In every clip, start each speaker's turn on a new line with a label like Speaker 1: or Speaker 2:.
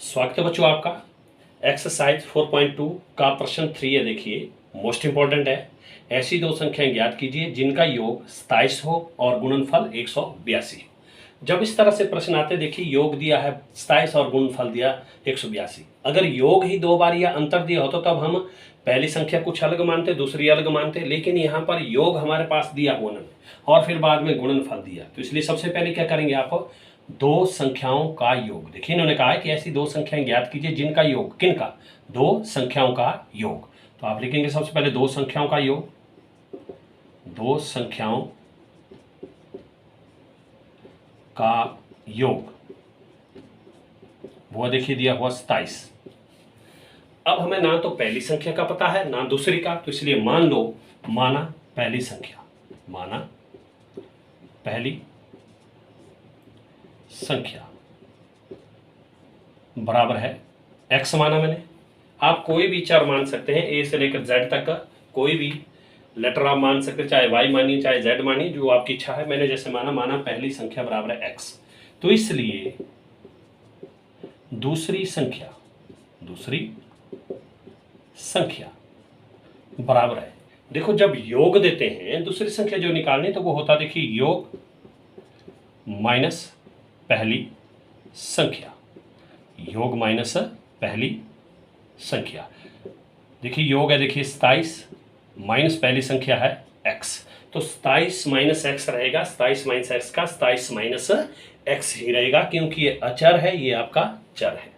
Speaker 1: स्वागत है बच्चों आपका। एक्सरसाइज 4.2 का प्रश्न 3 है। देखिए मोस्ट इंपॉर्टेंट है। ऐसी दो संख्याएं ज्ञात कीजिए जिनका योग 27 हो और गुणनफल 182। जब इस तरह से प्रश्न आते, देखिए योग दिया है 27 और गुणनफल दिया 182। अगर योग ही दो बार या अंतर दिया हो तो तब हम पहली संख्या कुछ अलग मानते, दूसरी अलग मानते, लेकिन यहाँ पर योग हमारे पास दिया गुणन और फिर बाद में गुणनफल दिया, तो इसलिए सबसे पहले क्या करेंगे आप, दो संख्याओं का योग। देखिए इन्होंने कहा है कि ऐसी दो संख्याएं ज्ञात कीजिए जिनका योग, किनका, दो संख्याओं का योग। तो आप लिखेंगे सबसे पहले दो संख्याओं का योग, दो संख्याओं का योग, वो देखिए दिया हुआ 27। अब हमें ना तो पहली संख्या का पता है ना दूसरी का, तो इसलिए मान लो, माना पहली संख्या, माना पहली संख्या बराबर है x माना मैंने। आप कोई भी चर मान सकते हैं, a से लेकर z तक का कोई भी लेटर आप मान सकते हैं, चाहे y मानिए चाहे z मानिए, जो आपकी इच्छा है। मैंने जैसे माना पहली संख्या बराबर है x, तो इसलिए दूसरी संख्या बराबर है। देखो जब योग देते हैं दूसरी संख्या जो निकालनी, तो वो होता, देखिए योग माइनस पहली संख्या, योग माइनस पहली संख्या। देखिए योग है, देखिए 27 माइनस पहली संख्या है x, तो 27 माइनस एक्स रहेगा, 27 माइनस एक्स का 27 माइनस एक्स ही रहेगा, क्योंकि ये अचर है, ये आपका चर है।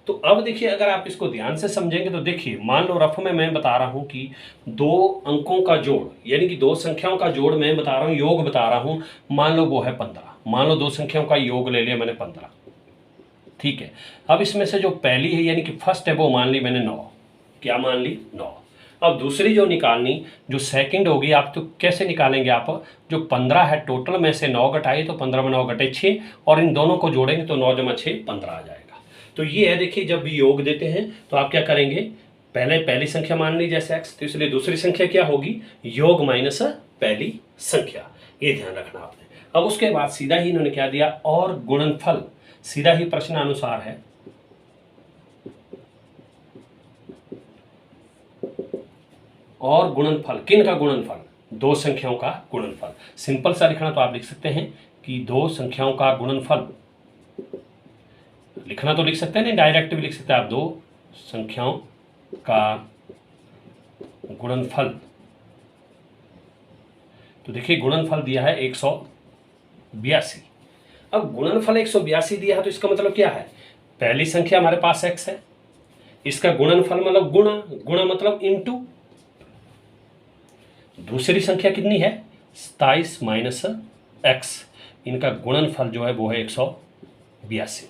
Speaker 1: तो अब देखिए अगर आप इसको ध्यान से समझेंगे तो देखिए, मान लो रफ में मैं बता रहा हूं कि दो अंकों का जोड़, यानी कि दो संख्याओं का जोड़ मैं बता रहा हूं, योग बता रहा हूं, मान लो वो है 15। मान लो दो संख्याओं का योग ले लिया मैंने 15, ठीक है। अब इसमें से जो पहली है यानी कि फर्स्ट है वो मान ली मैंने 9। क्या मान ली? 9। अब दूसरी जो निकालनी, जो सेकंड होगी, आप तो कैसे निकालेंगे, आप जो 15 है टोटल में से 9 घटाइए, तो 15 में 9 घटे 6, और इन दोनों को जोड़ेंगे तो 9 जमा 6 15 आ जाएगा। तो ये है, देखिए जब भी योग देते हैं तो आप क्या करेंगे, पहले पहली संख्या मान ली जैसे x, तो इसलिए दूसरी संख्या क्या होगी, योग माइनस पहली संख्या। ये ध्यान रखना आपने। अब उसके बाद सीधा ही इन्होंने क्या दिया, और गुणनफल, सीधा ही प्रश्नानुसार है, और गुणनफल, किन का गुणनफल, दो संख्याओं का गुणनफल। सिंपल सा लिखना तो आप लिख सकते हैं कि दो संख्याओं का गुणनफल, लिखना तो लिख सकते हैं, नहीं डायरेक्ट भी लिख सकते हैं आप, दो संख्याओं का गुणनफल। तो देखिए गुणनफल दिया है 182। अब गुणनफल 182 दिया है तो इसका मतलब क्या है, पहली संख्या हमारे पास x है, इसका गुणनफल मतलब गुणा, गुणा मतलब इनटू, दूसरी संख्या कितनी है 27 माइनस एक्स, इनका गुणनफल जो है वो है 182।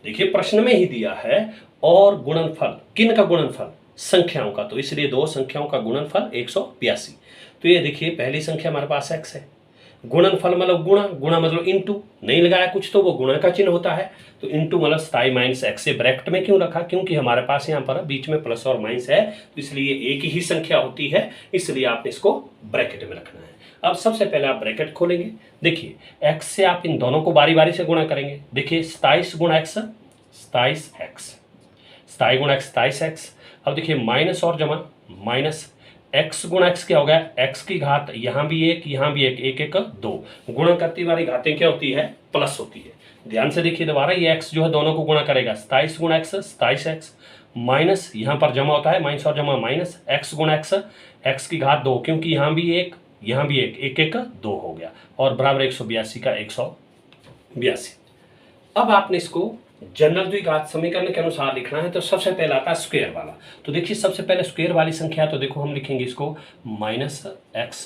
Speaker 1: देखिए प्रश्न में ही दिया है, और गुणनफल, किन का गुणनफल, संख्याओं का, तो इसलिए दो संख्याओं का गुणनफल 182। तो ये देखिए पहली संख्या हमारे पास x है, गुणनफल मतलब गुणा, गुणा मतलब इनटू, नहीं लगाया कुछ तो वो गुणा का चिन्ह होता है, तो इनटू मतलब 27 माइनस एक्स से ब्रैकेट में क्यों रखा, क्योंकि हमारे पास यहाँ पर बीच में प्लस और माइनस है, तो इसलिए एक ही संख्या होती है, इसलिए आपने इसको ब्रैकेट में रखना है। अब सबसे पहले आप ब्रैकेट खोलेंगे, देखिए x से आप इन दोनों को बारी बारी से गुणा करेंगे। देखिए 27 गुणा x, 27 x, 27 गुणा x 27 x। अब देखिए माइनस और जमा, माइनस x गुणा x क्या हो गया, x की घात, यहाँ भी एक, यहाँ भी एक, एक एक दो, गुणा करती वाली घातें क्या होती है, प्लस होती है। ध्यान से देखिए दोबारा, ये x जो है दोनों को गुणा करेगा, 27 गुणा x 27x, माइनस यहाँ पर जमा होता है, माइनस और जमा माइनस, x गुणा x की घात 2, क्योंकि यहाँ भी एक, यहाँ भी एक, एक एक 2 हो गया, और बराबर 182 का 182। अब आपने इसको जनरल द्विघात समीकरण के अनुसार लिखना है, तो सबसे पहला आता है स्क्वायर वाला। तो देखिए सबसे पहले स्क्वायर वाली संख्या, तो देखो हम लिखेंगे इसको माइनस एक्स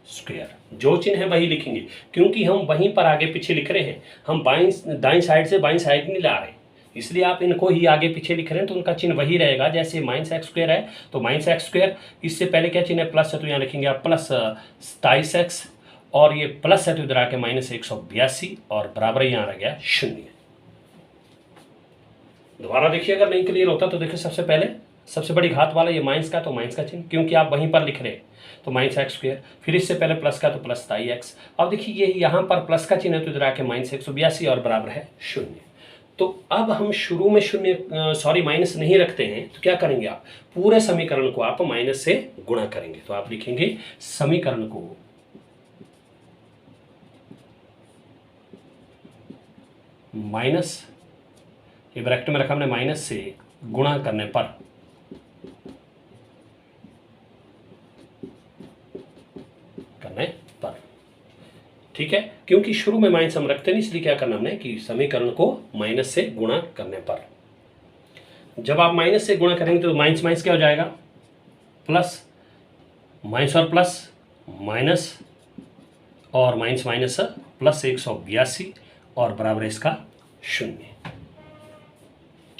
Speaker 1: स्क्वायर, जो चिन्ह है वही लिखेंगे, क्योंकि हम वहीं पर आगे पीछे लिख रहे हैं, हम दाईं साइड से बाईं साइड नहीं ला रहे, इसलिए आप इनको ही आगे पीछे लिख रहे हैं, तो उनका चिन्ह वही रहेगा। जैसे माइनस एक्स स्क्वायर है तो माइनस एक्स स्क्वायर, इससे पहले क्या चिन्ह है, प्लस है, तो यहाँ लिखेंगे आप प्लस 27x, और ये प्लस है तो इधर आके माइनस 182, और बराबर यहाँ रह गया 0। दोबारा देखिए अगर नहीं क्लियर होता तो देखिए सबसे पहले सबसे बड़ी घात वाला ये माइनस का, तो माइनस का चिन्ह, क्योंकि आप वहीं पर लिख रहे हैं, तो माइनस एक्स स्क्वायर, फिर इससे पहले प्लस का तो प्लस 27x। अब देखिए ये यहाँ पर प्लस का चिन्ह है तो इधर आके माइनस 182 और बराबर है 0। तो अब हम शुरू में शून्य माइनस नहीं रखते हैं, तो क्या करेंगे आप पूरे समीकरण को आप माइनस से गुणा करेंगे। तो आप लिखेंगे समीकरण को माइनस, ये ब्रैकेट में रखा हमने, माइनस से गुणा करने पर ठीक है, क्योंकि शुरू में माइनस हम रखते नहीं, इसलिए क्या करना हमने कि समीकरण को माइनस से गुणा करने पर, जब आप माइनस से गुणा करेंगे तो माइनस माइनस क्या हो जाएगा, प्लस, माइनस और प्लस माइनस, और माइनस माइनस प्लस 182 और बराबर इसका 0।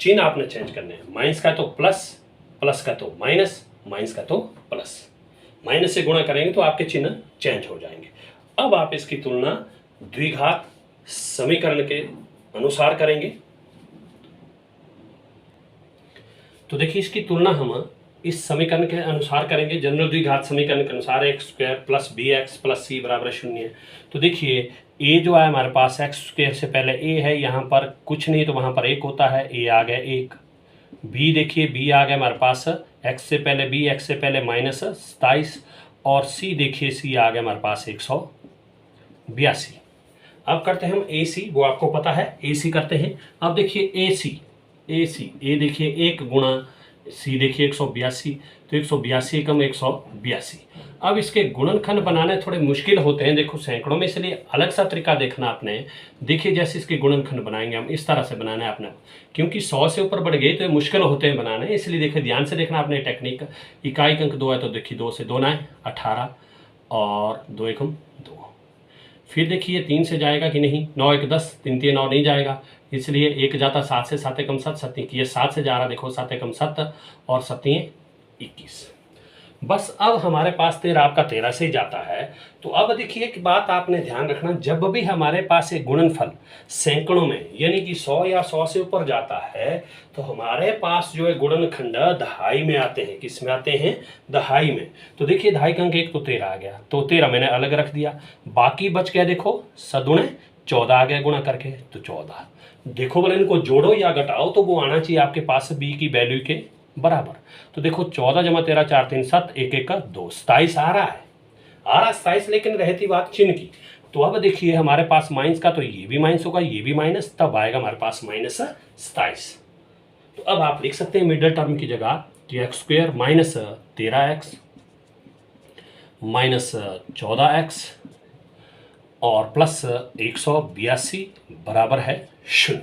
Speaker 1: चिन्ह आपने चेंज करने हैं, माइनस का तो प्लस, प्लस का तो माइनस, माइनस का तो प्लस। माइनस से गुणा करेंगे तो आपके चिन्ह चेंज हो जाएंगे। अब आप इसकी तुलना द्विघात समीकरण के अनुसार करेंगे। तो देखिए इसकी तुलना हम इस समीकरण के अनुसार करेंगे, जनरल द्विघात समीकरण के अनुसार X square plus B X plus C बराबर 0। तो देखिए ए जो है हमारे पास एक्स स्क्वायर से पहले ए है, यहाँ पर कुछ नहीं तो वहाँ पर 1 होता है, ए आ गया 1। बी देखिए बी आ गया हमारे पास एक्स से पहले बी, एक्स से पहले -27, और सी देखिए सी आ गया हमारे पास 182। अब करते हैं हम ए सी, वो आपको पता है ए सी करते हैं। अब देखिए ए सी, ए देखिए 1 गुणा सी देखिए 182, तो 182 कम 182। अब इसके गुणनखंड बनाने थोड़े मुश्किल होते हैं, देखो सैकड़ों में, इसलिए अलग सा तरीका देखना आपने। देखिए जैसे इसके गुणनखंड बनाएंगे हम, इस तरह से बनाना है आपने, क्योंकि 100 से ऊपर बढ़ गए तो ये मुश्किल होते हैं बनाने, इसलिए देखिए ध्यान से देखना आपने टेक्निक। इकाई अंक 2 है तो देखिए 2 से 2 ना है 18, और 2 एकम 2। फिर देखिए 3 से जाएगा कि नहीं, 9 1 10, 3 3 9 नहीं जाएगा, इसलिए 1 जाता 7 से, 7 एकम 7, 7 ये 7 से जा रहा, देखो 7 एकम 7 और 7 21। बस अब हमारे पास 13 आपका 13 से ही जाता है। तो अब देखिए एक बात आपने ध्यान रखना, जब भी हमारे पास एक गुणनफल सैकड़ों में यानी कि 100 या 100 से ऊपर जाता है, तो हमारे पास जो है गुणनखंड दहाई में आते हैं। किस में आते हैं? दहाई में। तो देखिए दहाई का अंक 1 तो 13 आ गया, तो 13 मैंने अलग रख दिया, बाकी बच गया देखो सदुणे 14 आ गया गुणा करके, तो 14। देखो बोले इनको जोड़ो या घटाओ तो वो आना चाहिए आपके पास बी की वैल्यू के बराबर। तो देखो 14 जमा 13 4 3 7, 1 1 का 2, 27 आ रहा है, 27, लेकिन रहती बात चिन्ह की। तो अब देखिए हमारे पास माइनस का, तो ये भी माइनस होगा, ये भी माइनस, तब आएगा हमारे पास -27। तो अब आप लिख सकते हैं मिडिल टर्म की जगह कि x square minus 13x minus 14x और प्लस 182 बराबर है 0।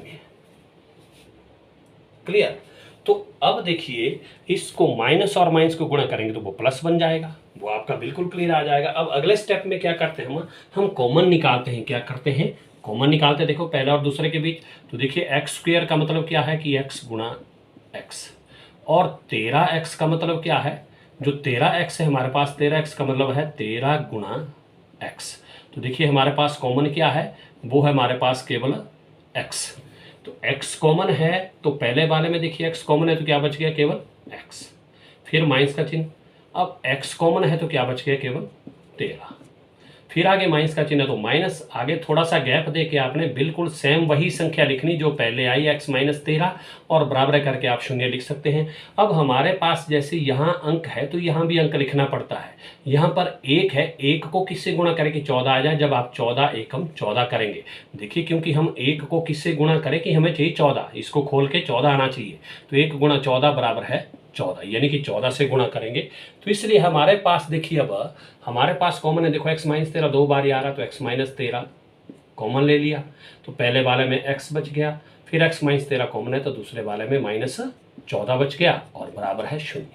Speaker 1: क्लियर? तो अब देखिए इसको माइनस और माइनस को गुणा करेंगे तो वो प्लस बन जाएगा, वो आपका बिल्कुल क्लियर आ जाएगा। अब अगले स्टेप में क्या करते हैं हम कॉमन निकालते हैं। क्या करते हैं? कॉमन निकालते हैं। देखो पहले और दूसरे के बीच, तो देखिए एक्स स्क्वायर का मतलब क्या है कि एक्स गुणा एक्स, और 13x का मतलब क्या है, जो 13x है हमारे पास, 13x का मतलब है 13 गुणा x। तो देखिए हमारे पास कॉमन क्या है, वो है हमारे पास केवल x। तो x कॉमन है, तो पहले वाले में देखिए x कॉमन है तो क्या बच गया, केवल x, फिर माइनस का चिन्ह। अब x कॉमन है तो क्या बच गया, केवल 13, फिर आगे माइनस का चिन्ह, तो माइनस, आगे थोड़ा सा गैप दे के आपने बिल्कुल सेम वही संख्या लिखनी जो पहले आई, x माइनस 13, और बराबर करके आप 0 लिख सकते हैं। अब हमारे पास जैसे यहाँ अंक है तो यहाँ भी अंक लिखना पड़ता है। यहाँ पर 1 है, 1 को किससे गुणा करें कि 14 आ जाए, जब आप 14 एकम 14 करेंगे। देखिए क्योंकि हम 1 को किससे गुणा करें कि हमें चाहिए 14, इसको खोल के 14 आना चाहिए, तो 1 गुणा 14 बराबर है 14, यानी कि 14 से गुणा करेंगे। तो इसलिए हमारे पास देखिए अब हमारे पास कॉमन है, देखो x माइनस 13 2 बार आ रहा, तो x माइनस 13 कॉमन ले लिया, तो पहले वाले में x बच गया, फिर x माइनस 13 कॉमन है तो दूसरे वाले में -14 बच गया और बराबर है 0।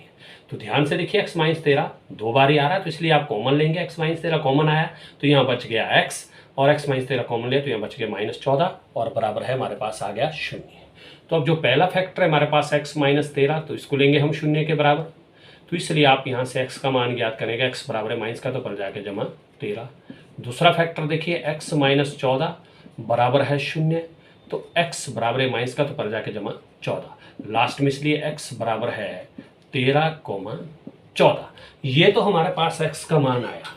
Speaker 1: तो ध्यान से देखिए x माइनस 13 2 बार आ रहा है, तो इसलिए आप कॉमन लेंगे, x माइनस 13 कॉमन आया तो यहाँ बच गया x, और x माइनस 13 कॉमन लिया तो यहाँ बच गया -14 और बराबर है हमारे पास आ गया 0। तो अब जो पहला फैक्टर है हमारे पास x माइनस 13, तो इसको लेंगे हम 0 के बराबर, तो इसलिए आप यहाँ से x का मान ज्ञात करेंगे, x बराबर है माइनस का तो पर जाके जमा 13। दूसरा फैक्टर देखिए x माइनस 14 बराबर है 0, तो x बराबर है माइनस का तो पर जाके जमा 14। लास्ट में इसलिए x बराबर है 13,14। ये तो हमारे पास x का मान आया,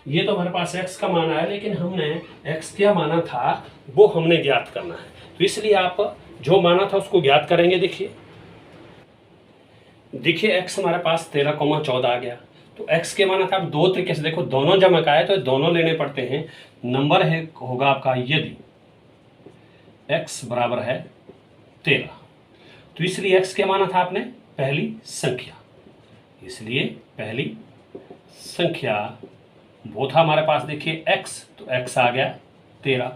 Speaker 1: ये तो हमारे पास x का मान आया, लेकिन हमने x क्या माना था वो हमने ज्ञात करना है। तो इसलिए आप जो माना था उसको ज्ञात करेंगे। देखिए x हमारे पास 13,14 आ गया। तो x के माना था, आप दो तरीके से देखो, दोनों जमा का है तो दोनों लेने पड़ते हैं। नंबर है होगा आपका यदि x बराबर है 13, तो इसलिए x के माना था आपने पहली संख्या, इसलिए पहली संख्या वो था हमारे पास। देखिए x, तो x आ गया 13,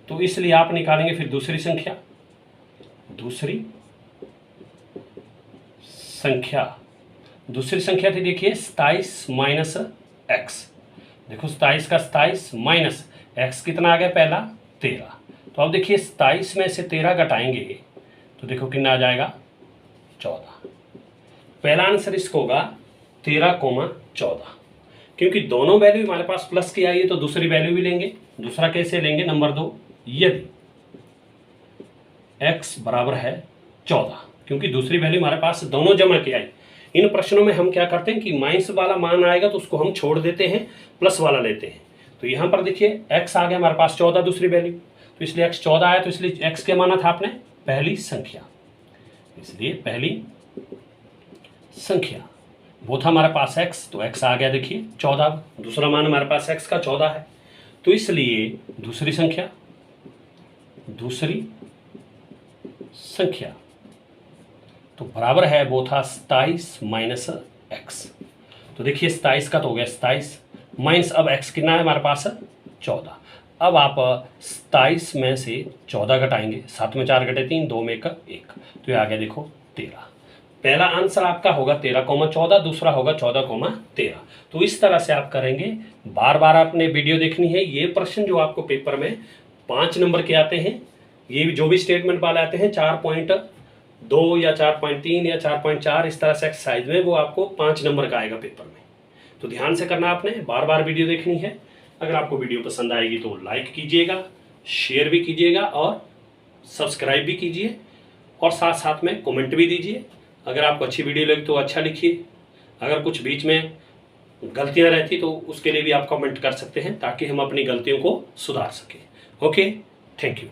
Speaker 1: तो इसलिए आप निकालेंगे फिर दूसरी संख्या। दूसरी संख्या थी देखिए 27 माइनस एक्स। देखो 27 का 27 माइनस एक्स कितना आ गया पहला 13। तो अब देखिए 27 में से 13 घटाएंगे तो देखो कितना आ जाएगा 14। पहला आंसर इसको होगा 13,14, क्योंकि दोनों वैल्यू हमारे पास प्लस की आई है तो दूसरी वैल्यू भी लेंगे। दूसरा कैसे लेंगे, नंबर 2, यदि x बराबर है 14, क्योंकि दूसरी वैल्यू हमारे पास दोनों जमा की आई। इन प्रश्नों में हम क्या करते हैं कि माइनस वाला मान आएगा तो उसको हम छोड़ देते हैं, प्लस वाला लेते हैं। तो यहाँ पर देखिए x आ गया हमारे पास 14 दूसरी वैल्यू, तो इसलिए x 14 आया, तो इसलिए x के माना था आपने पहली संख्या, इसलिए पहली संख्या वो था हमारे पास x, तो x आ गया देखिए 14। दूसरा मान हमारे पास x का 14 है, तो इसलिए दूसरी संख्या तो बराबर है वो था 27 माइनस एक्स। तो देखिए 27 का तो हो गया 27 माइनस, अब x कितना है हमारे पास 14। अब आप 27 में से 14 घटाएंगे, 7 में 4 घटे 3, 2 में 1, तो ये आ गया देखो 13। पहला आंसर आपका होगा 13,14, दूसरा होगा 14,13। तो इस तरह से आप करेंगे। बार बार आपने वीडियो देखनी है। ये प्रश्न जो आपको पेपर में 5 नंबर के आते हैं, ये जो भी स्टेटमेंट वाले आते हैं 4.2 या 4.3 या 4.4 इस तरह से एक्सरसाइज में, वो आपको 5 नंबर का आएगा पेपर में। तो ध्यान से करना आपने, बार बार वीडियो देखनी है। अगर आपको वीडियो पसंद आएगी तो लाइक कीजिएगा, शेयर भी कीजिएगा और सब्सक्राइब भी कीजिए, और साथ साथ में कमेंट भी दीजिए। अगर आपको अच्छी वीडियो लगी तो अच्छा लिखिए, अगर कुछ बीच में गलतियां रहती तो उसके लिए भी आप कमेंट कर सकते हैं, ताकि हम अपनी गलतियों को सुधार सकें। Okay, thank you.